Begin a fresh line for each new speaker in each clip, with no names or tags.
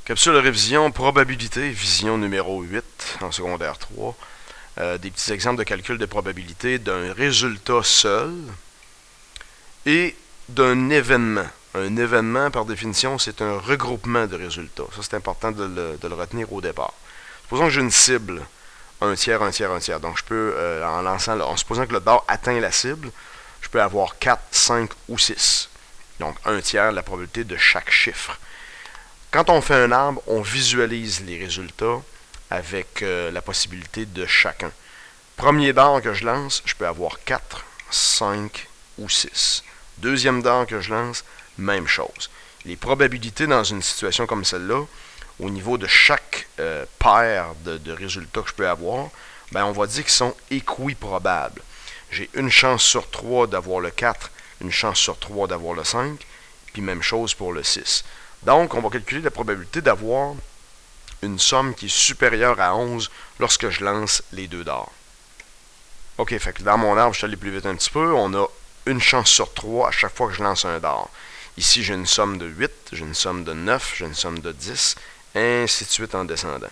Capsule de révision, probabilité, vision numéro 8 en secondaire 3. Des petits exemples de calcul de probabilité d'un résultat seul et d'un événement. Un événement, par définition, c'est un regroupement de résultats. Ça, c'est important de le retenir au départ. Supposons que j'ai une cible, un tiers, un tiers, un tiers. Donc, je peux, en supposant que le dard atteint la cible, je peux avoir 4, 5 ou 6. Donc, un tiers, la probabilité de chaque chiffre. Quand on fait un arbre, on visualise les résultats avec la possibilité de chacun. Premier dard que je lance, je peux avoir 4, 5 ou 6. Deuxième dard que je lance, même chose. Les probabilités dans une situation comme celle-là, au niveau de chaque paire de résultats que je peux avoir, ben on va dire qu'ils sont équiprobables. J'ai une chance sur 3 d'avoir le 4, une chance sur 3 d'avoir le 5, puis même chose pour le 6. Donc, on va calculer la probabilité d'avoir une somme qui est supérieure à 11 lorsque je lance les deux dards. OK, fait que dans mon arbre, je suis allé plus vite un petit peu. On a une chance sur 3 à chaque fois que je lance un dard. Ici, j'ai une somme de 8, j'ai une somme de 9, j'ai une somme de 10, ainsi de suite en descendant.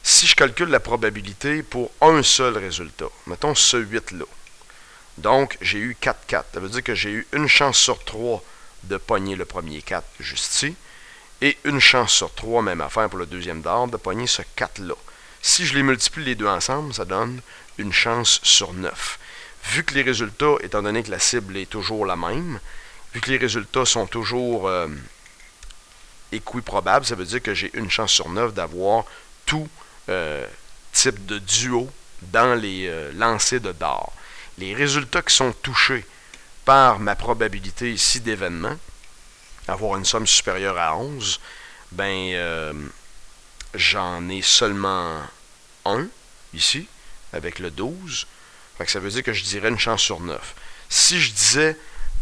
Si je calcule la probabilité pour un seul résultat, mettons ce 8-là, donc j'ai eu 4, 4. Ça veut dire que j'ai eu une chance sur 3 de pogner le premier 4 juste ici, et une chance sur 3, même affaire pour le deuxième dard, de pogner ce 4-là. Si je les multiplie les deux ensemble, ça donne une chance sur 9. Vu que les résultats, étant donné que la cible est toujours la même, vu que les résultats sont toujours équiprobables, ça veut dire que j'ai une chance sur 9 d'avoir tout type de duo dans les lancers de dards. Les résultats qui sont touchés par ma probabilité ici d'événement, avoir une somme supérieure à 11, j'en ai seulement un ici, avec le 12. Fait que ça veut dire que je dirais une chance sur 9. Si je disais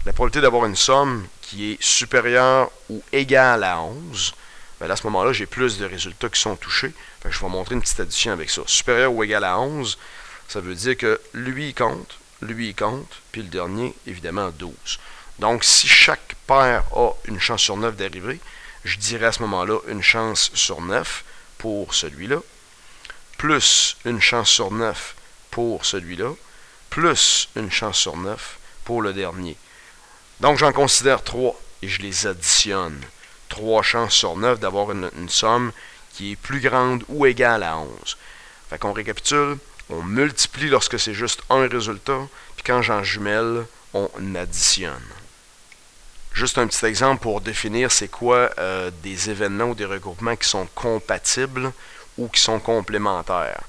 la probabilité d'avoir une somme qui est supérieure ou égale à 11, ben à ce moment-là, j'ai plus de résultats qui sont touchés. Fait que je vais montrer une petite addition avec ça. Supérieur ou égal à 11, ça veut dire que lui, il compte, puis le dernier, évidemment, 12. Donc, si chaque paire a une chance sur 9 d'arriver, je dirais à ce moment-là une chance sur 9 pour celui-là, plus une chance sur 9 pour celui-là, plus une chance sur 9 pour le dernier. Donc, j'en considère 3 et je les additionne. 3 chances sur 9 d'avoir une somme qui est plus grande ou égale à 11. Fait qu'on récapitule, on multiplie lorsque c'est juste un résultat, puis quand j'en jumelle, on additionne. Juste un petit exemple pour définir c'est quoi des événements ou des regroupements qui sont compatibles ou qui sont complémentaires.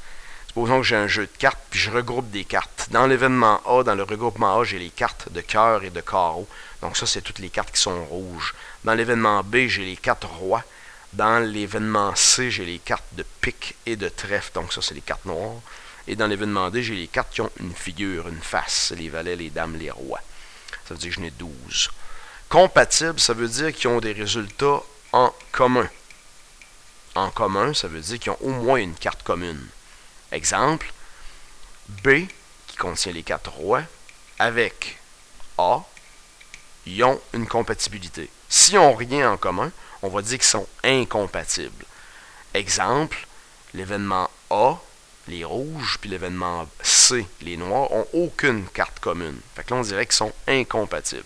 Supposons que j'ai un jeu de cartes, puis je regroupe des cartes. Dans l'événement A, dans le regroupement A, j'ai les cartes de cœur et de carreau. Donc ça, c'est toutes les cartes qui sont rouges. Dans l'événement B, j'ai les cartes rois. Dans l'événement C, j'ai les cartes de pique et de trèfle. Donc ça, c'est les cartes noires. Et dans l'événement D, j'ai les cartes qui ont une figure, une face. Les valets, les dames, les rois. Ça veut dire que j'en ai 12. Compatibles, ça veut dire qu'ils ont des résultats en commun. En commun, ça veut dire qu'ils ont au moins une carte commune. Exemple, B, qui contient les 4 rois, avec A, ils ont une compatibilité. S'ils n'ont rien en commun, on va dire qu'ils sont incompatibles. Exemple, l'événement A, les rouges, puis l'événement C, les noirs, n'ont aucune carte commune. Fait que là, on dirait qu'ils sont incompatibles.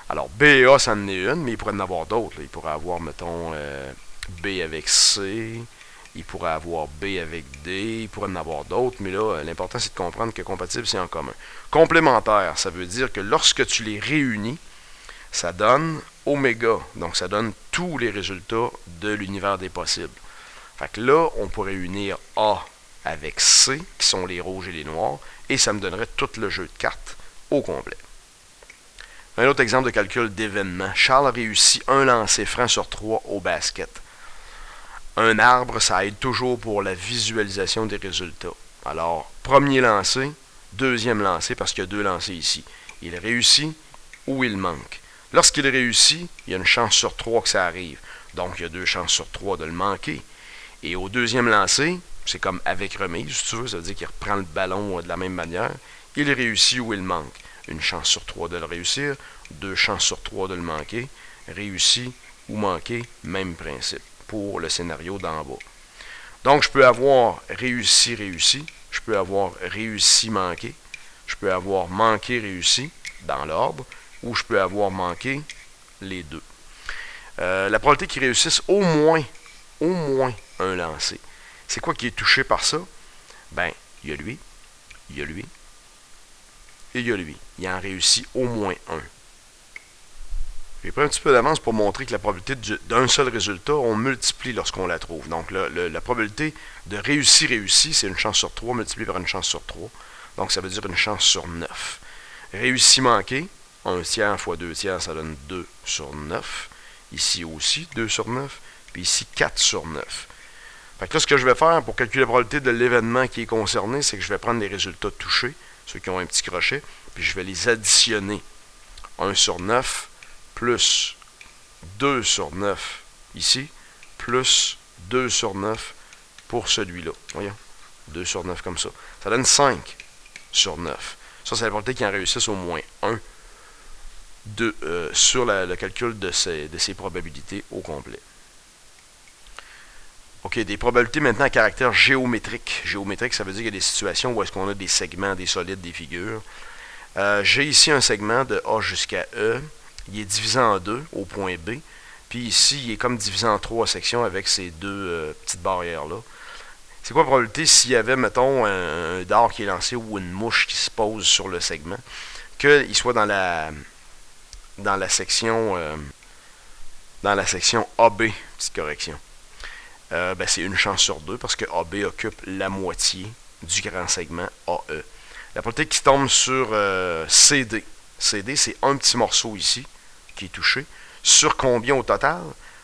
Alors, B et A, ça en est une, mais il pourrait en avoir d'autres. Il pourrait avoir, mettons, B avec C, il pourrait avoir B avec D, il pourrait en avoir d'autres, mais là, l'important, c'est de comprendre que compatible, c'est en commun. Complémentaire, ça veut dire que lorsque tu les réunis, ça donne oméga, donc ça donne tous les résultats de l'univers des possibles. Fait que là, on pourrait unir A avec C, qui sont les rouges et les noirs, et ça me donnerait tout le jeu de cartes au complet. Un autre exemple de calcul d'événement. Charles réussit un lancer franc sur 3 au basket. Un arbre, ça aide toujours pour la visualisation des résultats. Alors, premier lancer, deuxième lancer, parce qu'il y a 2 lancers ici. Il réussit ou il manque. Lorsqu'il réussit, il y a une chance sur 3 que ça arrive. Donc, il y a 2 chances sur 3 de le manquer. Et au deuxième lancer, c'est comme avec remise, si tu veux, ça veut dire qu'il reprend le ballon de la même manière. Il réussit ou il manque. Une chance sur 3 de le réussir, 2 chances sur 3 de le manquer. Réussi ou manqué, même principe. pour le scénario d'en bas. Donc, je peux avoir réussi, réussi. Je peux avoir réussi, manqué. Je peux avoir manqué, réussi, dans l'ordre. Ou je peux avoir manqué les deux. La probabilité qu'ils réussissent au moins un lancer. C'est quoi qui est touché par ça? Ben, il y a lui, il y a lui, et il y a lui. Il en réussit au moins un. J'ai pris un petit peu d'avance pour montrer que la probabilité d'un seul résultat, on multiplie lorsqu'on la trouve. Donc, la probabilité de réussir, c'est une chance sur 3 multipliée par une chance sur 3. Donc, ça veut dire une chance sur 9. Réussi manqué, 1 tiers fois 2 tiers, ça donne 2 sur 9. Ici aussi, 2 sur 9. Puis ici, 4 sur 9. Fait que là, ce que je vais faire pour calculer la probabilité de l'événement qui est concerné, c'est que je vais prendre les résultats touchés, ceux qui ont un petit crochet, puis je vais les additionner. 1 sur 9 plus 2 sur 9 ici, plus 2 sur 9 pour celui-là. Voyons, 2 sur 9 comme ça. Ça donne 5 sur 9. Ça, c'est la probabilité qu'ils en réussissent au moins 1 sur le calcul de ces probabilités au complet. OK, des probabilités maintenant à caractère géométrique. Géométrique, ça veut dire qu'il y a des situations où est-ce qu'on a des segments, des solides, des figures. J'ai ici un segment de A jusqu'à E. Il est divisé en deux au point B. Puis ici, il est comme divisé en 3 sections avec ces deux petites barrières-là. C'est quoi la probabilité s'il y avait, mettons, un dard qui est lancé ou une mouche qui se pose sur le segment, qu'il soit dans la section AB, petite correction. Ben, c'est une chance sur 2 parce que AB occupe la moitié du grand segment AE. La probabilité qui tombe sur CD. CD, c'est un petit morceau ici qui est touché. Sur combien au total?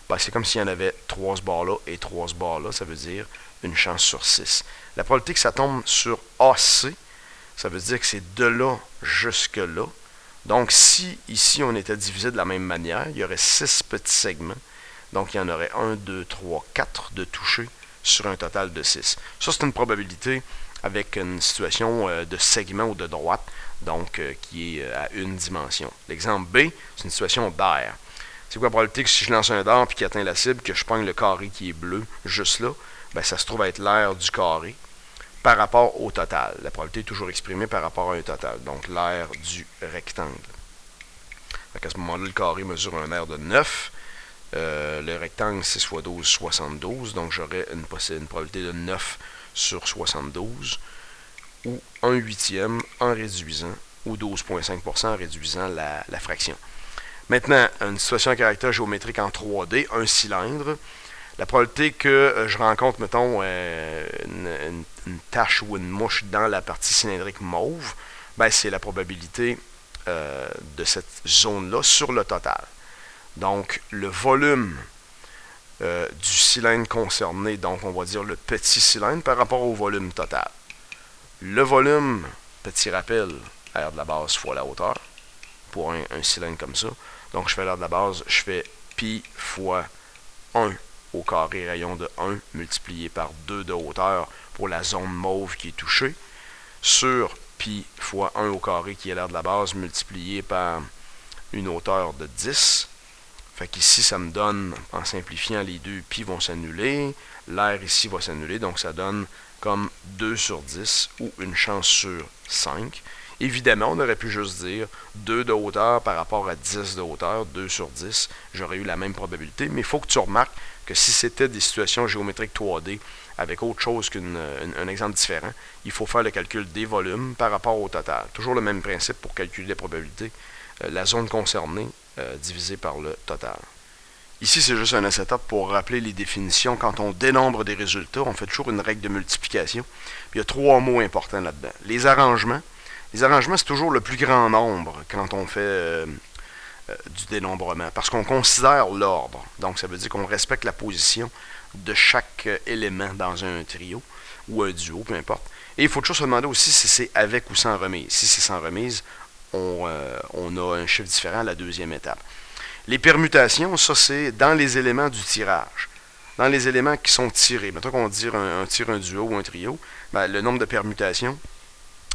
Ben, c'est comme s'il y en avait 3 ce bord-là et 3 ce bord-là. Ça veut dire une chance sur 6. La probabilité que ça tombe sur AC, ça veut dire que c'est de là jusque là. Donc, si ici on était divisé de la même manière, il y aurait 6 petits segments. Donc, il y en aurait 1, 2, 3, 4 de touchés sur un total de 6. Ça, c'est une probabilité avec une situation de segment ou de droite, donc qui est à une dimension. L'exemple B, c'est une situation d'air. C'est quoi la probabilité que si je lance un dard et qu'il atteint la cible, que je pogne le carré qui est bleu juste là, ben, ça se trouve être l'aire du carré par rapport au total. La probabilité est toujours exprimée par rapport à un total, donc l'aire du rectangle. À ce moment-là, le carré mesure un aire de 9. Le rectangle 6 x 12, 72. Donc j'aurais une probabilité de 9 sur 72. Ou 1 huitième en réduisant. Ou 12,5% en réduisant la fraction. Maintenant, une situation à caractère géométrique en 3D, un cylindre. La probabilité que je rencontre, mettons, une tache ou une mouche dans la partie cylindrique mauve, ben, c'est la probabilité de cette zone-là sur le total. Donc, le volume du cylindre concerné, donc on va dire le petit cylindre par rapport au volume total. Le volume, petit rappel, aire de la base fois la hauteur, pour un cylindre comme ça. Donc, je fais l'aire de la base, je fais pi fois 1 au carré rayon de 1 multiplié par 2 de hauteur pour la zone mauve qui est touchée, sur pi fois 1 au carré qui est l'aire de la base multiplié par une hauteur de 10. Fait qu'ici, ça me donne, en simplifiant, les deux pi vont s'annuler, l'air ici va s'annuler, donc ça donne comme 2 sur 10 ou une chance sur 5. Évidemment, on aurait pu juste dire 2 de hauteur par rapport à 10 de hauteur, 2 sur 10, j'aurais eu la même probabilité, mais il faut que tu remarques que si c'était des situations géométriques 3D avec autre chose qu'un exemple différent, il faut faire le calcul des volumes par rapport au total. Toujours le même principe pour calculer les probabilités. La zone concernée divisée par le total. Ici, c'est juste un setup pour rappeler les définitions. Quand on dénombre des résultats, on fait toujours une règle de multiplication. Puis il y a 3 mots importants là-dedans. Les arrangements. Les arrangements, c'est toujours le plus grand nombre quand on fait du dénombrement, parce qu'on considère l'ordre. Donc, ça veut dire qu'on respecte la position de chaque élément dans un trio ou un duo, peu importe. Et il faut toujours se demander aussi si c'est avec ou sans remise. Si c'est sans remise, on a un chiffre différent à la deuxième étape. Les permutations, ça c'est dans les éléments du tirage. Dans les éléments qui sont tirés. Mettons qu'on tire un duo ou un trio, ben, le nombre de permutations,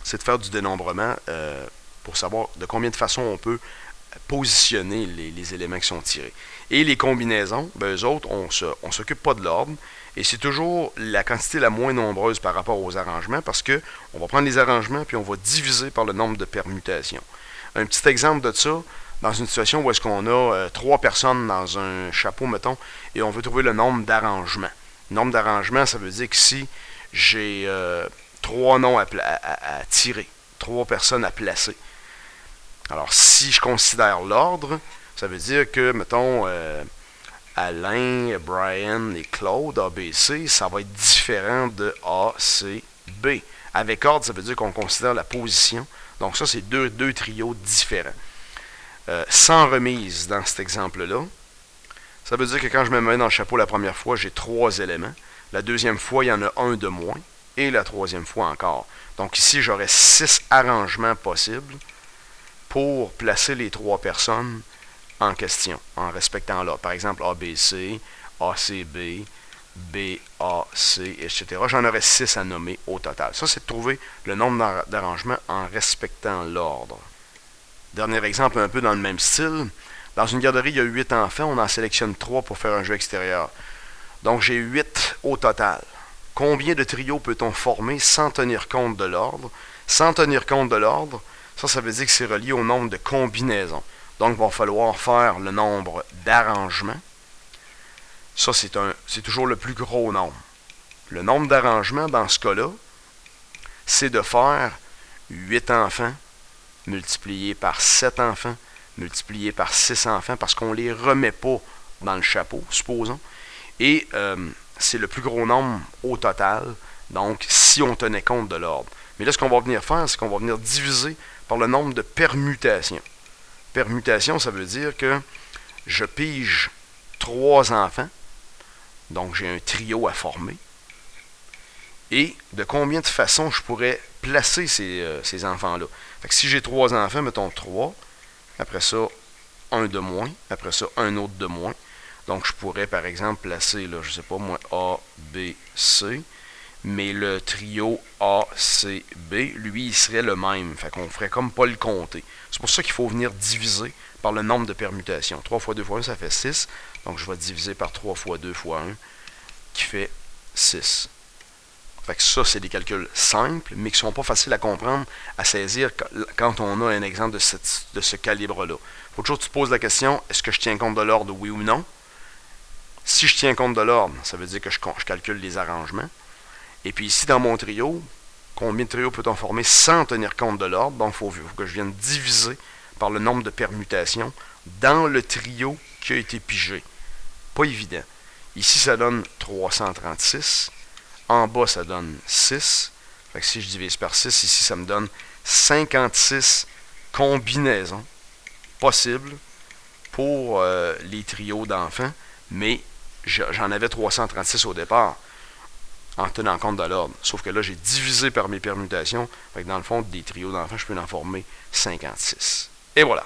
c'est de faire du dénombrement pour savoir de combien de façons on peut positionner les éléments qui sont tirés. Et les combinaisons, ben, eux autres, on s'occupe pas de l'ordre. Et c'est toujours la quantité la moins nombreuse par rapport aux arrangements parce que on va prendre les arrangements puis on va diviser par le nombre de permutations. Un petit exemple de ça, dans une situation où est-ce qu'on a 3 personnes dans un chapeau, mettons, et on veut trouver le nombre d'arrangements. Le nombre d'arrangements, ça veut dire que si j'ai 3 noms à tirer, 3 personnes à placer. Alors, si je considère l'ordre, ça veut dire que, mettons, Alain, Brian et Claude, ABC, ça va être différent de A, C, B. Avec ordre, ça veut dire qu'on considère la position. Donc ça, c'est deux trios différents. Sans remise dans cet exemple-là, ça veut dire que quand je me mets dans le chapeau la première fois, j'ai 3 éléments. La deuxième fois, il y en a un de moins. Et la troisième fois encore. Donc ici, j'aurais 6 arrangements possibles pour placer les 3 personnes en question, en respectant l'ordre. Par exemple, ABC, ACB, BAC, etc. J'en aurais 6 à nommer au total. Ça, c'est de trouver le nombre d'arrangements en respectant l'ordre. Dernier exemple, un peu dans le même style. Dans une garderie, il y a 8 enfants. On en sélectionne 3 pour faire un jeu extérieur. Donc, j'ai 8 au total. Combien de trios peut-on former sans tenir compte de l'ordre? Sans tenir compte de l'ordre, ça veut dire que c'est relié au nombre de combinaisons. Donc, il va falloir faire le nombre d'arrangements. Ça, c'est toujours le plus gros nombre. Le nombre d'arrangements, dans ce cas-là, c'est de faire 8 enfants multiplié par 7 enfants, multiplié par 6 enfants, parce qu'on ne les remet pas dans le chapeau, supposons. Et c'est le plus gros nombre au total, donc si on tenait compte de l'ordre. Mais là, ce qu'on va venir faire, c'est qu'on va venir diviser par le nombre de permutations. Permutation, ça veut dire que je pige 3 enfants, donc j'ai un trio à former. Et de combien de façons je pourrais placer ces enfants-là. Fait que si j'ai 3 enfants, mettons 3, après ça, un de moins, après ça, un autre de moins. Donc je pourrais par exemple placer, là, je ne sais pas moi, A, B, C, mais le trio A, C, B, lui, il serait le même. Fait qu'on ferait comme pas le compter. C'est pour ça qu'il faut venir diviser par le nombre de permutations. 3 fois 2 fois 1, ça fait 6. Donc je vais diviser par 3 fois 2 fois 1, qui fait 6. Fait que ça, c'est des calculs simples, mais qui ne sont pas faciles à comprendre, à saisir quand on a un exemple de ce calibre-là. Il faut toujours que tu te poses la question, est-ce que je tiens compte de l'ordre, oui ou non? Si je tiens compte de l'ordre, ça veut dire que je calcule les arrangements. Et puis ici, dans mon trio, combien de trios peut-on former sans tenir compte de l'ordre? Donc, il faut que je vienne diviser par le nombre de permutations dans le trio qui a été pigé. Pas évident. Ici, ça donne 336. En bas, ça donne 6. Fait que si je divise par 6, ici, ça me donne 56 combinaisons possibles pour les trios d'enfants. Mais j'en avais 336 au départ, en tenant compte de l'ordre. Sauf que là, j'ai divisé par mes permutations. Fait que dans le fond, des trios d'enfants, je peux en former 56. Et voilà.